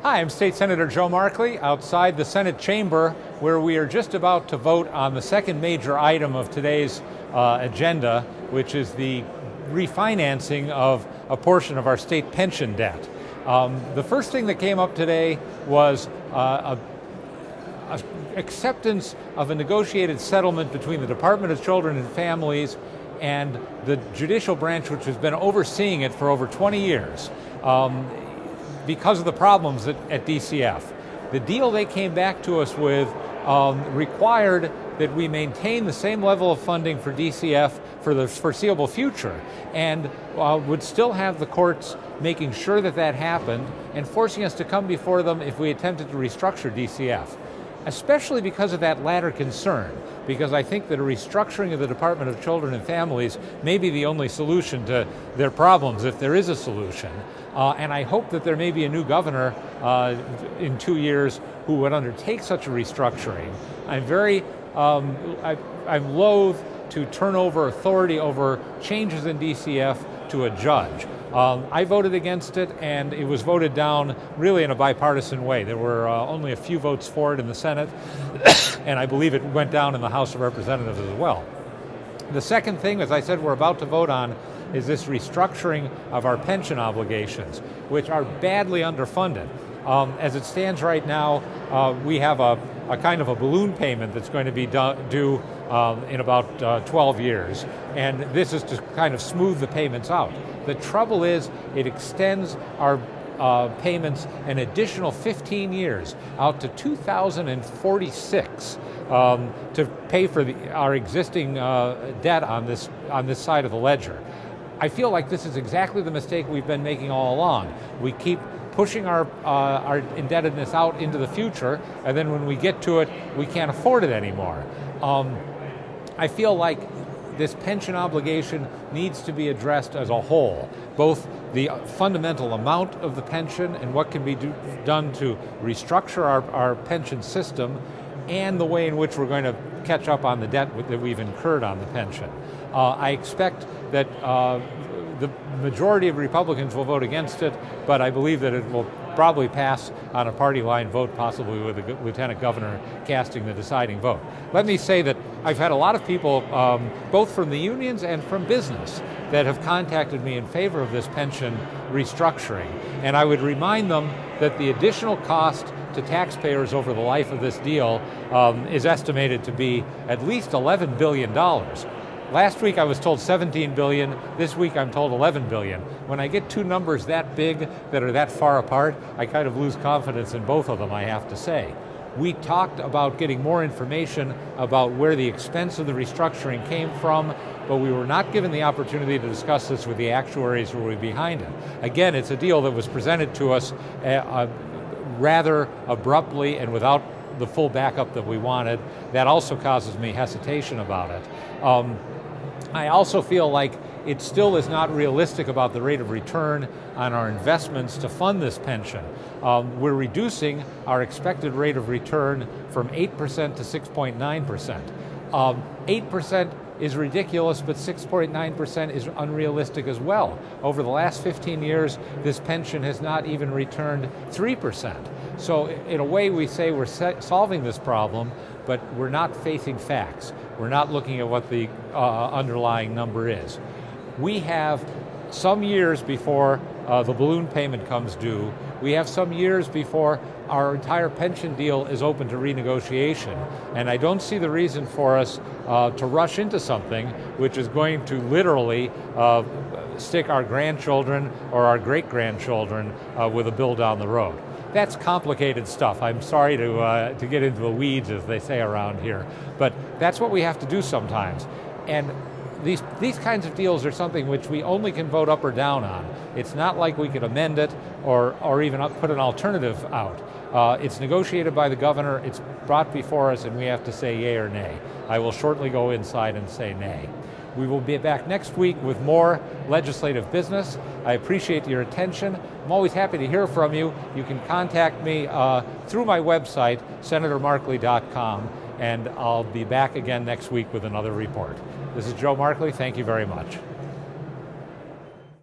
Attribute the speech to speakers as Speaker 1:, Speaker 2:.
Speaker 1: Hi, I'm State Senator Joe Markley outside the Senate chamber where we are just about to vote on the second major item of today's agenda, which is the refinancing of a portion of our state pension debt. The first thing that came up today was acceptance of a negotiated settlement between the Department of Children and Families and the judicial branch, which has been overseeing it for over 20 years. Because of the problems at DCF. The deal they came back to us with required that we maintain the same level of funding for DCF for the foreseeable future, and would still have the courts making sure that that happened and forcing us to come before them if we attempted to restructure DCF. Especially because of that latter concern, because I think that a restructuring of the Department of Children and Families may be the only solution to their problems, if there is a solution. And I hope that there may be a new governor in 2 years who would undertake such a restructuring. I'm loath to turn over authority over changes in DCF to a judge. I voted against it, and it was voted down really in a bipartisan way. There were only a few votes for it in the Senate, and I believe it went down in the House of Representatives as well. The second thing, as I said, we're about to vote on is this restructuring of our pension obligations, which are badly underfunded. As it stands right now, we have a kind of a balloon payment that's going to be due in about 12 years, and this is to kind of smooth the payments out. The trouble is it extends our payments an additional 15 years out to 2046 to pay for our existing debt on this side of the ledger. I feel like this is exactly the mistake we've been making all along. We keep pushing our indebtedness out into the future, and then when we get to it, we can't afford it anymore. I feel like this pension obligation needs to be addressed as a whole, both the fundamental amount of the pension and what can be done to restructure our pension system, and the way in which we're going to catch up on the debt that we've incurred on the pension. I expect that the majority of Republicans will vote against it, but I believe that it will probably pass on a party line vote, possibly with the lieutenant governor casting the deciding vote. Let me say that I've had a lot of people, both from the unions and from business, that have contacted me in favor of this pension restructuring. And I would remind them that the additional cost to taxpayers over the life of this deal is estimated to be at least $11 billion. Last week I was told $17 billion, this week I'm told $11 billion. When I get two numbers that big, that are that far apart, I kind of lose confidence in both of them, I have to say. We talked about getting more information about where the expense of the restructuring came from, but we were not given the opportunity to discuss this with the actuaries who were behind it. Again, it's a deal that was presented to us rather abruptly and without the full backup that we wanted. That also causes me hesitation about it. I also feel like it still is not realistic about the rate of return on our investments to fund this pension. We're reducing our expected rate of return from 8% to 6.9%. 8% is ridiculous, but 6.9% is unrealistic as well. Over the last 15 years, this pension has not even returned 3%. So in a way, we say we're solving this problem, but we're not facing facts. We're not looking at what the underlying number is. We have some years before the balloon payment comes due. We have some years before our entire pension deal is open to renegotiation. And I don't see the reason for us to rush into something which is going to literally stick our grandchildren or our great-grandchildren with a bill down the road. That's complicated stuff. I'm sorry to get into the weeds, as they say around here, but that's what we have to do sometimes. And these kinds of deals are something which we only can vote up or down on. It's not like we could amend it or even put an alternative out. It's negotiated by the governor, it's brought before us, and we have to say yay or nay. I will shortly go inside and say nay. We will be back next week with more legislative business. I appreciate your attention. I'm always happy to hear from you. You can contact me through my website, senatormarkley.com, and I'll be back again next week with another report. This is Joe Markley. Thank you very much.